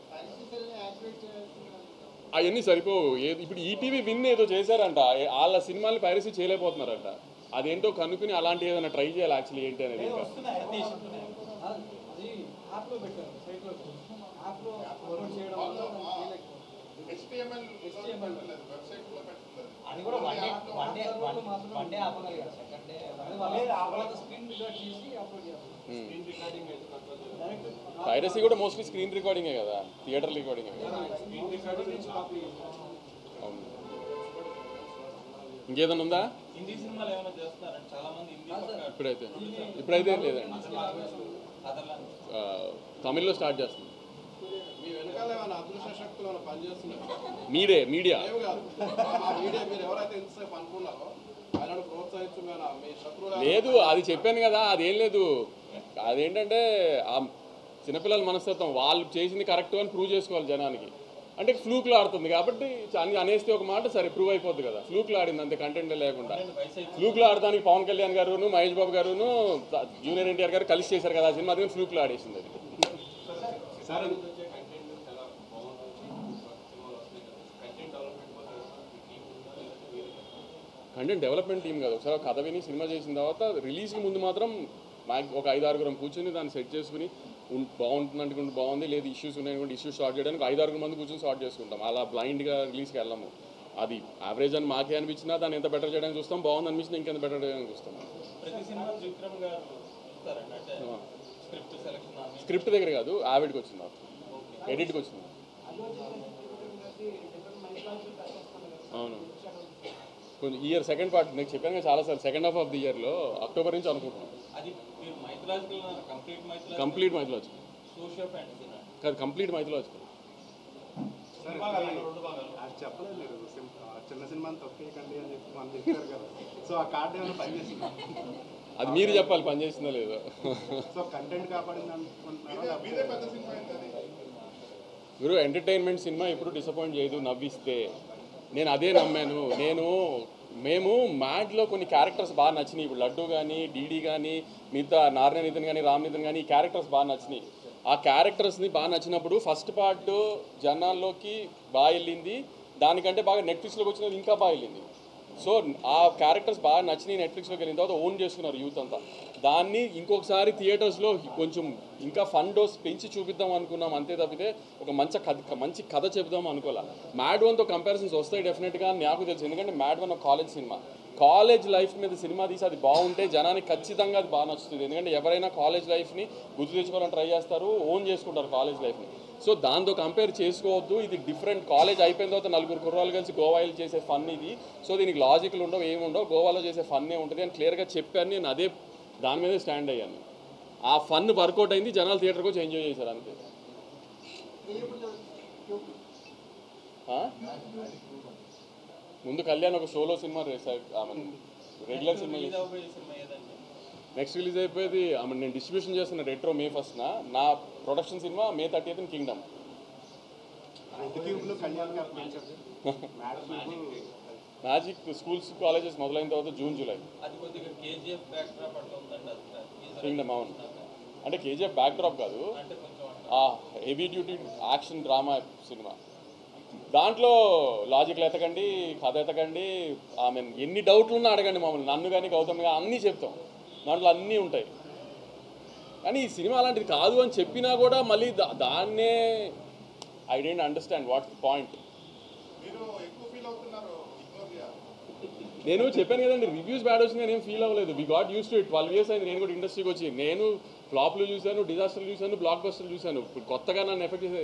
అవన్నీ సరిపోవు. ఇప్పుడు ఈటీవీ విన్ ఏదో చేశారంట, వాళ్ళ సినిమాని పైరసీ చేయలేకపోతున్నారంట. అదేంటో కనుక్కుని అలాంటి ఏదైనా ట్రై చేయాలి యాక్చువల్లీ ఏంటి అనేది. ఇంకా HTML పెట్టలేదు, వెబ్సైట్ లో పెట్టలేదు. అది కూడా వన్ డే ఆపగలిగారు. సెకండ్ డే స్క్రీన్ రికార్డ్ చేసి అప్లోడ్ చేయాలి. స్క్రీన్ రికార్డింగ్ అయితే తక్కువ. డైరెక్ట్ పైరసీ కూడా మోస్ట్లీ స్క్రీన్ రికార్డింగే కదా, థియేటర్ రికార్డింగే కదా. స్క్రీన్ రికార్డింగ్ నుంచి కాపీ అవును. ఇంకేదన్నా ఉందా? హిందీ సినిమాలు ఏమైనా చేస్తున్నారంటే చాలా మంది హిందీ ఇప్పుడైతే ఏం లేదండి. అదర్లాండ్ ఆ, తమిళ్లో స్టార్ట్ చేస్తుంది. మీ వెనకాల ఏమైనా అదృశ్య శక్తులు ఏమైనా పనిచేస్తున్నారు? మీడియా లేవు కాదు. ఆ మీడియా మీరు ఎవరైతే ఎంతసేపు అనుకున్నారో ఆయనను ప్రోత్సహించమేనా మీ శత్రువులు? లేదు, అది చెప్పాను కదా, అదేం లేదు. అదేంటంటే ఆ చిన్నపిల్లల మనస్తత్వం, వాళ్ళు చేసింది కరెక్ట్ అని ప్రూవ్ చేసుకోవాలి జనానికి. అంటే ఫ్లూక్లో ఆడుతుంది కాబట్టి అనేస్తే ఒక మాట సరే ప్రూవ్ అయిపోద్ది కదా. ఫ్లూక్లో ఆడింది అంతే, కంటెంట్ లేకుండా. ఫ్లూక్లో ఆడడానికి పవన్ కళ్యాణ్ గారును మహేష్ బాబు గారును జూనియర్ ఎన్టీఆర్ గారు కలిసి చేశారు కదా ఆ సినిమా, అది ఫ్లూక్లో ఆడేసింది అది. కంటెంట్ డెవలప్మెంట్ టీం కాదు. ఒకసారి కథ విని సినిమా చేసిన తర్వాత రిలీజ్కి ముందు మాత్రం ఒక 5-6 కూర్చొని దాన్ని సెట్ చేసుకుని బాగుంటుంది అనుకుంటే బాగుంది, లేదు ఇష్యూస్ ఉన్నాయనుకుంటే ఇష్యూస్ సార్ట్ చేయడానికి 5-6 మంది కూర్చొని సార్ట్ చేసుకుంటాం. అలా బ్లైండ్గా రిలీజ్కి వెళ్ళాము. అది యావరేజ్ అని మాకే అనిపించినా దాన్ని ఎంత బెటర్ చేయడానికి చూస్తాం, బాగుంది అనిపించినా ఇంకెంత బెటర్ చేయడానికి చూస్తాం. ప్రతి సినిమా విక్రమ్ గారు చూస్తారండి, అంటే స్క్రిప్ట్ సెలెక్షన్ స్క్రిప్ట్ దగ్గర కాదు, యావిడ్కి వచ్చింది, నాకు ఎడిట్కి వచ్చింది. అవును, కొంచెం ఇయర్ సెకండ్ పార్ట్ నేను చెప్పాను కదా చాలాసార్లు, సెకండ్ హాఫ్ ఆఫ్ ది ఇయర్లో అక్టోబర్ నుంచి అనుకుంటున్నాం. అది మీరు mythological complete mythological socio fantasy కాదు, కంప్లీట్ మైథలాజికల్. చెప్పలేదు మీరు చిన్న సినిమాని తొక్కేయకండి అని చెప్పి మనం చెప్పారు కదా. సో ఆ కార్డు ఏమైనా పనిచేస్తుంది? అది మీరు చెప్పాలి పని చేసిందో లేదో. సో కంటెంట్ కాపాడింది అనుకుంటున్నారా? మీదే పెద్ద సినిమా అయింది అది. మీరు ఎంటర్టైన్మెంట్ సినిమా ఎప్పుడు డిసప్పాయింట్ చేయదు, నవ్విస్తే. నేను అదే నమ్మాను. మేము మ్యాడ్లో కొన్ని క్యారెక్టర్స్ బాగా నచ్చినాయి. ఇప్పుడు లడ్డు కానీ, డీడీ కానీ, మిగతా నారాయణ నితిన్ కానీ, రామ్ నితిన్ కానీ, ఈ క్యారెక్టర్స్ బాగా నచ్చినాయి. ఆ క్యారెక్టర్స్ని బాగా నచ్చినప్పుడు ఫస్ట్ పార్ట్ జనాల్లోకి బాగా వెళ్ళింది, దానికంటే బాగా నెట్ఫ్లిక్స్లోకి వచ్చినది ఇంకా బాగా వెళ్ళింది. సో ఆ క్యారెక్టర్స్ బాగా నచ్చినాయి, నెట్ఫ్లిక్స్లోకి వెళ్ళిన తర్వాత ఓన్ చేసుకున్నారు యూత్ అంతా. దాన్ని ఇంకొకసారి థియేటర్స్లో కొంచెం ఇంకా ఫన్ డోస్ పెంచి చూపిద్దాం అనుకున్నాం, అంతే తప్పితే ఒక మంచి కథ చెబుదాం అనుకోలే. మ్యాడ్ 1తో కంపారిజన్స్ వస్తాయి డెఫినెట్గా, నాకు తెలుసు. ఎందుకంటే మ్యాడ్ 1 ఒక కాలేజ్ సినిమా, కాలేజ్ లైఫ్ మీద సినిమా తీసి అది బాగుంటే జనానికి ఖచ్చితంగా అది బాగా నచ్చుతుంది. ఎందుకంటే ఎవరైనా కాలేజ్ లైఫ్ని గుర్తు తెచ్చుకోవాలని ట్రై చేస్తారు, ఓన్ చేసుకుంటారు కాలేజ్ లైఫ్ని. సో దాంతో కంపేర్ చేసుకోవద్దు. ఇది డిఫరెంట్. కాలేజ్ అయిపోయిన తర్వాత 4 కుర్రాలు కలిసి గోవా వెళ్ళి చేసే ఫన్ ఇది. సో దీనికి లాజిక్లు ఉండవు, ఏముండవు, గోవాలో చేసే ఫన్నే ఉంటుంది అని క్లియర్గా చెప్పాను. నేను అదే దాని మీదే స్టాండ్ అయ్యాను. ఆ ఫన్ వర్కౌట్ అయింది, జనాలు థియేటర్కి వచ్చి ఎంజాయ్ చేశారు అంతే. ముందు కళ్యాణ్ ఒక షోలో cinema regular cinema next release అయిపోయేది. నేను డిస్ట్రిబ్యూషన్ చేస్తున్న రెట్రో May 1న, నా production cinema May 30th Kingdom. Magic schools colleges మొదలైన తర్వాత June July. అది కొద్దిగా కేజీఎఫ్ బ్యాక్ డ్రాప్ అట్లా ఉందండి. అది కింగ్డమ్ అవును, అంటే కేజీఎఫ్ బ్యాక్ డ్రాప్ కాదు, అంటే కొంచెం heavy duty action drama cinema. దాంట్లో లాజిక్లు ఎతకండి, కథ ఎతకండి, ఎన్ని డౌట్లు ఉన్నా అడగండి మమ్మల్ని, నన్ను కానీ గౌతమ్ కానీ అన్నీ చెప్తాం. దాంట్లో అన్నీ ఉంటాయి. కానీ ఈ సినిమా అలాంటిది కాదు అని చెప్పినా కూడా మళ్ళీ దాన్నే I don't understand what's the point. మీరు ఎక్కువ ఫీల్ అవుతున్నారు, ఇగ్నోర్ చేయాలి. నేను చెప్పాను కదండి, రివ్యూస్ బ్యాడ్ వచ్చింది నేను ఏం ఫీల్ అవ్వలేదు. We got use to it. 12 years అయింది నేను కూడా ఇండస్ట్రీకి వచ్చి. నేను ఫ్లాప్లు చూశాను, డిజాస్టర్లు చూశాను, బ్లాక్ బస్టర్లు చూశాను. ఇప్పుడు కొత్తగా నన్ను ఎఫెక్ట్ చేసే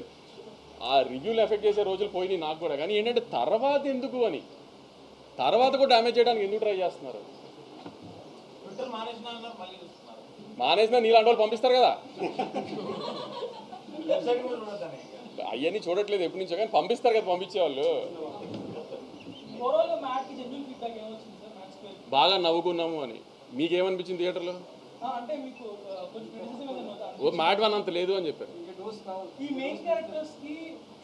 ఆ రివ్యూలు ఎఫెక్ట్ చేసే రోజులు పోయినాయి నాకు కూడా. కానీ ఏంటంటే తర్వాత ఎందుకు అని, తర్వాత కూడా డ్యామేజ్ చేయడానికి ఎందుకు ట్రై చేస్తున్నారు? ట్విట్టర్ మానేసిన మళ్ళీ చూస్తున్నారు. మానేసిన నీలాంటి వాళ్ళు పంపిస్తారు కదా, వెబ్సైట్ కూడా చూడొద్దని అవన్నీ చూడట్లేదు ఎప్పటి నుంచో, కానీ పంపిస్తారు కదా పంపించేవాళ్ళు. ఓవరాల్ మ్యాట్కి జెన్యూన్ ఫీడ్బ్యాక్ ఏమొచ్చింది సార్? మ్యాచ్ బాగా నవ్వుకున్నాము అని. మీకేమనిపించింది థియేటర్లో? అంటే మీకు కొంచెం క్రిటిసిజం ఏదైనా ఓ మ్యాట్ 1 అంత లేదు అని చెప్పారు. ఈ మెయిన్ క్యారెక్టర్స్ కి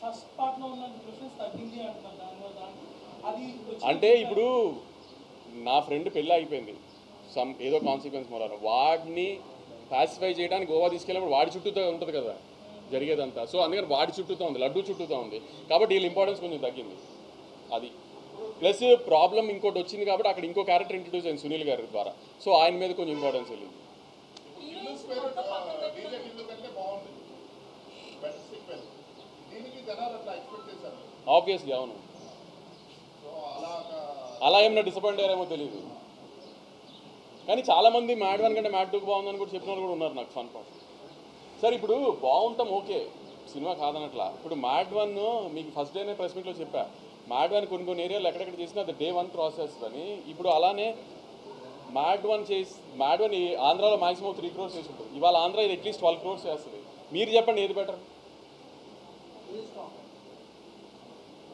ఫస్ట్ పార్ట్ లో ఉన్న ప్రిఫరెన్స్ తగ్గింది అంటున్నారు. దానివల్ల అది అంటే ఇప్పుడు నా ఫ్రెండ్ పెళ్ళి అయిపోయింది, ఏదో కాన్సిక్వెన్స్ మూలాన, వాడిని పాసిఫై చేయడానికి గోవా తీసుకెళ్ళినప్పుడు వాడి చుట్టూతో ఉంటుంది కదా జరిగేదంతా. సో అందుకని వాడి చుట్టూతో ఉంది, లడ్డు చుట్టూతో ఉంది, కాబట్టి వీళ్ళ ఇంపార్టెన్స్ కొంచెం తగ్గింది. అది ప్లస్ ప్రాబ్లం ఇంకోటి వచ్చింది కాబట్టి అక్కడ ఇంకో క్యారెక్టర్ ఇంట్రడ్యూస్ అయింది సునీల్ గారి ద్వారా. సో ఆయన మీద కొంచెం ఇంపార్టెన్స్ వెళ్ళింది. డీజే టిల్లు కంటే బాగుంది, బెటర్ సీక్వెల్. దీనికి జనాలు అట్లా ఎక్స్పెక్ట్ చేశారు. ఆబ్వియస్లీ అవును. సో అలా అలా ఏమన్నా డిసప్పాయింట్ అయ్యారేమో తెలియదు, కానీ చాలామంది మ్యాడ్ 1 కంటే మ్యాడ్ 2 బాగుందని కూడా చెప్పిన వాళ్ళు కూడా ఉన్నారు నాకు ఫన్ పార్ట్. సార్ ఇప్పుడు బాగుంటాం ఓకే, సినిమా కాదనట్లా. ఇప్పుడు మ్యాడ్ 1 మీకు ఫస్ట్ డేనే ప్రెస్ మీట్లో చెప్పా, మ్యాడ్ 1 కొన్ని ఏరియాలు ఎక్కడెక్కడ చేసినా అది Day 1 ప్రాసెస్ అని. ఇప్పుడు అలానే మ్యాడ్ 1 ఆంధ్రాలో మాక్సిమం 3 crores చేసి ఉంటుంది, ఇవాళ ఆంధ్ర ఇది అట్లీస్ట్ 12 crores చేస్తుంది. మీరు చెప్పండి ఏది బెటర్?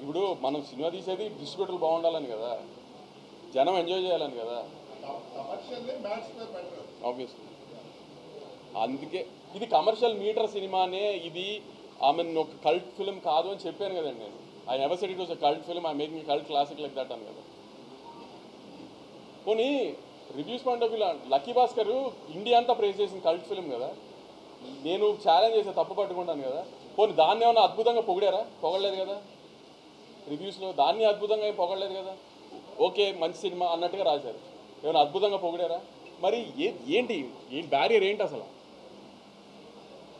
ఇప్పుడు మనం సినిమా తీసేది డిస్ట్రిబ్యూటర్లు బాగుండాలని కదా, జనం ఎంజాయ్ చేయాలని కదా, కమర్షియల్లీ మ్యాచ్ బెటర్. ఆబ్వియస్లీ. అందుకే ఇది కమర్షియల్ మీటర్ సినిమానే, ఇది ఆమె ఒక కల్ట్ ఫిల్మ్ కాదు అని చెప్పాను కదండి నేను. I never said it was a cult film, I making cult classic like that అని కదా. పోనీ రివ్యూస్ పాయింట్ ఆఫ్ వ్యూలో లక్కీ భాస్కర్ ఇండియా అంతా ప్రేజ్ చేసిన కల్ట్ ఫిల్మ్ కదా, నేను ఛాలెంజ్ చేసే తప్పు పట్టుకుంటాను కదా. పోనీ దాన్ని ఏమైనా అద్భుతంగా పొగిడారా? పొగడలేదు కదా. రివ్యూస్లో దాన్ని అద్భుతంగా ఏం పొగడలేదు కదా. ఓకే మంచి సినిమా అన్నట్టుగా రాశారు, ఏమైనా అద్భుతంగా పొగిడారా? మరి ఏంటి బ్యారియర్ ఏంటి అసలు?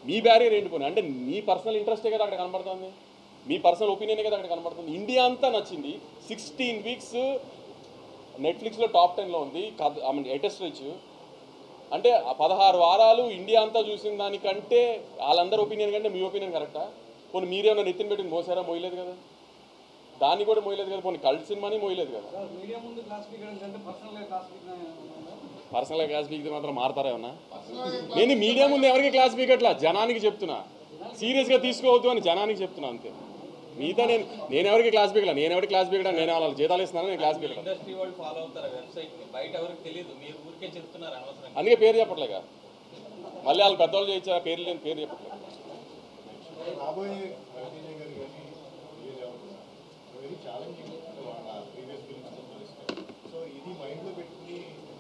మీ బ్యారియర్ ఏంటి? పోనీ అంటే మీ పర్సనల్ ఇంట్రెస్టే కదా అక్కడ కనబడుతుంది, మీ పర్సనల్ ఒపీనియనే కదా అక్కడ కనబడుతుంది. ఇండియా అంతా నచ్చింది, 16 weeks నెట్ఫ్లిక్స్లో టాప్ 10లో ఉంది, లేటెస్ట్ రీచ్. అంటే 16 వారాలు ఇండియా అంతా చూసిన దానికంటే వాళ్ళందరి ఒపీనియన్ కంటే మీ ఒపీనియన్ కరెక్టా? పోనీ మీరేమన్నా నెత్తిన పెట్టి మోసారా? మోయలేదు కదా, దాన్ని కూడా మోయలేదు కదా. పోనీ కల్ట్ సినిమాని మోయలేదు కదా. మీడియా ముందు క్లాస్ పీకడం కంటే పర్సనల్గా క్లాస్ పీకినా పర్సనల్గా క్లాస్ పీకితే మాత్రం మారతారా ఏమన్నా? నేను మీడియా ముందు ఎవరికి క్లాస్ పీకట్లా, జనానికి చెప్తున్నా, సీరియస్గా తీసుకోవద్దు అని జనానికి చెప్తున్నా అంతే. మిగతా నేను ఎవరికి క్లాస్ పీకలా, నేను ఎవరికి క్లాస్ పీకడా, నేను వాళ్ళకి జీతాలు ఇస్తున్నాను, నేను క్లాస్ పీకలా. ఇండస్ట్రీ వాళ్ళు ఫాలో అవుతారు వెబ్సైట్ని, బయట ఎవరికి తెలియదు, మీరు ఊరికే చెప్తున్నారు అనవసరంగా. అందుకే పేరు చెప్పట్లేగా, మళ్ళీ వాళ్ళు పెద్దవాళ్ళు చేయించా పేరు లేని పేరు చెప్పట్లేదు. రాబోయే రవితేజ గారు కానీ వెరీ ఛాలెంజింగ్ వాళ్ళ ప్రీవియస్ ఫిల్మ్స్తో పోలిస్తే. సో ఇది మైండ్లో పెట్టుకుని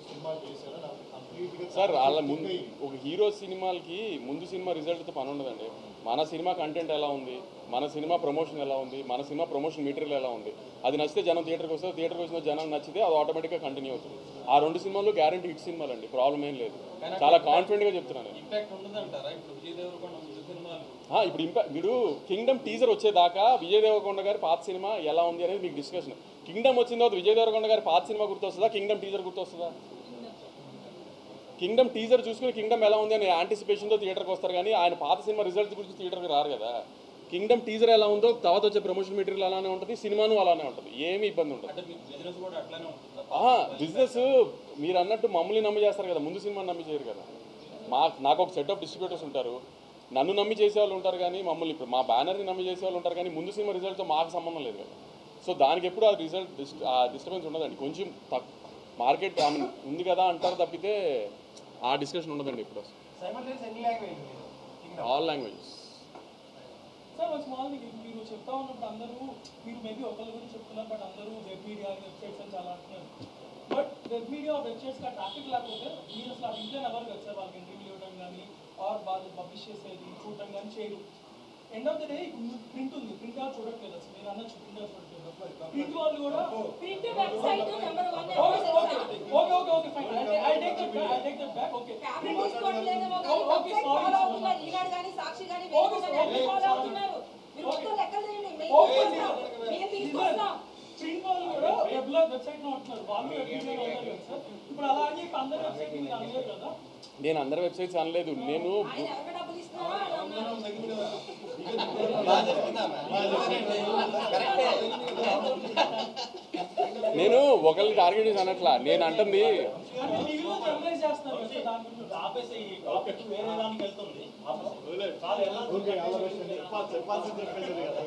సినిమాలు చేశారా నాకు కంప్లీట్గా సార్ వాళ్ళ ముందు ఒక హీరో సినిమాలకి ముందు సినిమా రిజల్ట్తో పని ఉండదండి. మన సినిమా కంటెంట్ ఎలా ఉంది, మన సినిమా ప్రమోషన్ ఎలా ఉంది, మన సినిమా ప్రమోషన్ మెటీరియల్ ఎలా ఉంది, అది నచ్చితే జనం థియేటర్కి వస్తారు, థియేటర్కి వచ్చిన జనం నచ్చితే అది ఆటోమేటిక్గా కంటిన్యూ అవుతుంది. ఆ 2 సినిమాలు గ్యారంటీ హిట్ సినిమాలు అండి, ప్రాబ్లం ఏం లేదు, చాలా కాన్ఫిడెంట్గా చెప్తున్నాను. ఇంపాక్ట్ ఉండదంటారా ఇప్పుడు విజయ్ దేవరకొండ ముందు సినిమాలు? ఇప్పుడు మీరు కింగ్డమ్ టీజర్ వచ్చేదాకా విజయ్ దేవరకొండ గారి పాత సినిమా ఎలా ఉంది అనేది మీకు డిస్కషన్. కింగ్డమ్ వచ్చిన తర్వాత విజయ్ దేవరకొండ గారి పాత సినిమా గుర్తొస్తుందా, కింగ్డమ్ టీజర్ గుర్తొస్తుందా? కింగ్డమ్ టీజర్ చూసుకుని కింగ్డమ్ ఎలా ఉంది అని యాంటిసిపేషన్తో థియేటర్కి వస్తారు, కానీ ఆయన పాత సినిమా రిజల్ట్స్ గురించి థియేటర్కి రారు కదా. కింగ్డమ్ టీజర్ ఎలా ఉందో తర్వాత వచ్చే ప్రమోషన్ మెటీరియల్ అలానే ఉంటుంది, సినిమాను అలానే ఉంటుంది, ఏమీ ఇబ్బంది ఉంటుంది. అంటే మీకు బిజినెస్ కూడా అట్లానే ఉంటుందా? బిజినెస్ మీరు అన్నట్టు మమ్మల్ని నమ్మి చేస్తారు కదా, ముందు సినిమాని నమ్మి చేయరు కదా. నాకు ఒక సెట్ ఆఫ్ డిస్ట్రిబ్యూటర్స్ ఉంటారు, నన్ను నమ్మి చేసేవాళ్ళు ఉంటారు, కానీ మమ్మల్ని ఇప్పుడు మా బ్యానర్ని నమ్మి చేసేవాళ్ళు ఉంటారు, కానీ ముందు సినిమా రిజల్ట్తో మాకు సంబంధం లేదు కదా. సో దానికి ఎప్పుడు ఆ డిస్టర్బెన్స్ ఉండదండి. కొంచెం మార్కెట్ ఉంది కదా అంటారు తప్పితే ఆ డిస్కషన్ ఉండదండి ఇప్పుడు. All languages. సార్ ఒక స్మాల్ మీరు చెప్తా ఉన్నప్పుడు అందరూ మీరు మేబీ ఒకరి గురించి చెప్తున్నారు, బట్ అందరూ వెబ్ మీడియా వెబ్సైట్స్ అని చాలా అంటున్నారు. బట్ వెబ్ మీడియా వెబ్సైట్స్కి ట్రాఫిక్ లేకపోతే మీరు అసలు ఆ ఇంట్లో ఎవరు కదా సార్ వాళ్ళకి ఇంటర్వ్యూ ఇవ్వడం కానీ ఆర్ వాళ్ళు పబ్లిష్ చేసేది చూడటం కానీ చేయరు. ఎండ్ ఆఫ్ ద డే ఇప్పుడు ప్రింట్ ఉంది, ప్రింట్ వాళ్ళు చూడట్లేదు అసలు, మీరు అన్నట్టు ప్రింట్ వాళ్ళు చూడట్లేదు, ప్రింట్ వాళ్ళు కూడా print website number 1 okay fine, I take that back. Okay cabinet తీసుకోవట్లేదేమో కానీ వెబ్సైట్ ఫాలో అవుతున్నారు, ఈనాడు కానీ సాక్షి కానీ వేరే ఫాలో అవుతున్నారు. మీరు మొత్తం లెక్కలు చేయండి, మేము తీసుకొస్తాం. ప్రింట్ వాళ్ళు కూడా వెబ్సైట్ లో ఉంటున్నారు, వాళ్ళు వెబ్ మీడియాలో ఉన్నారు కదా సార్. ఇప్పుడు అలా అని చెప్పి అందరి వెబ్సైట్ మీరు అనలేదు కదా. నేను అందరి వెబ్సైట్స్ అనలేదు, నేను ఆయన ఎవరికి డబ్బులు ఇస్తున్నారో అలా ఉన్నారు. నేను ఒకరిని టార్గెట్ చేసి అనట్లా, నేను అంటుంది అంటే టీవీలో జర్నలైజ్ చేస్తున్నారు కదా సార్, దాని గురించి ఆపేసి ఈ టాపిక్ వేరే దానికి వెళ్తుంది. చాలా ఎలా చెప్పాల్సింది చెప్పేసి కదా.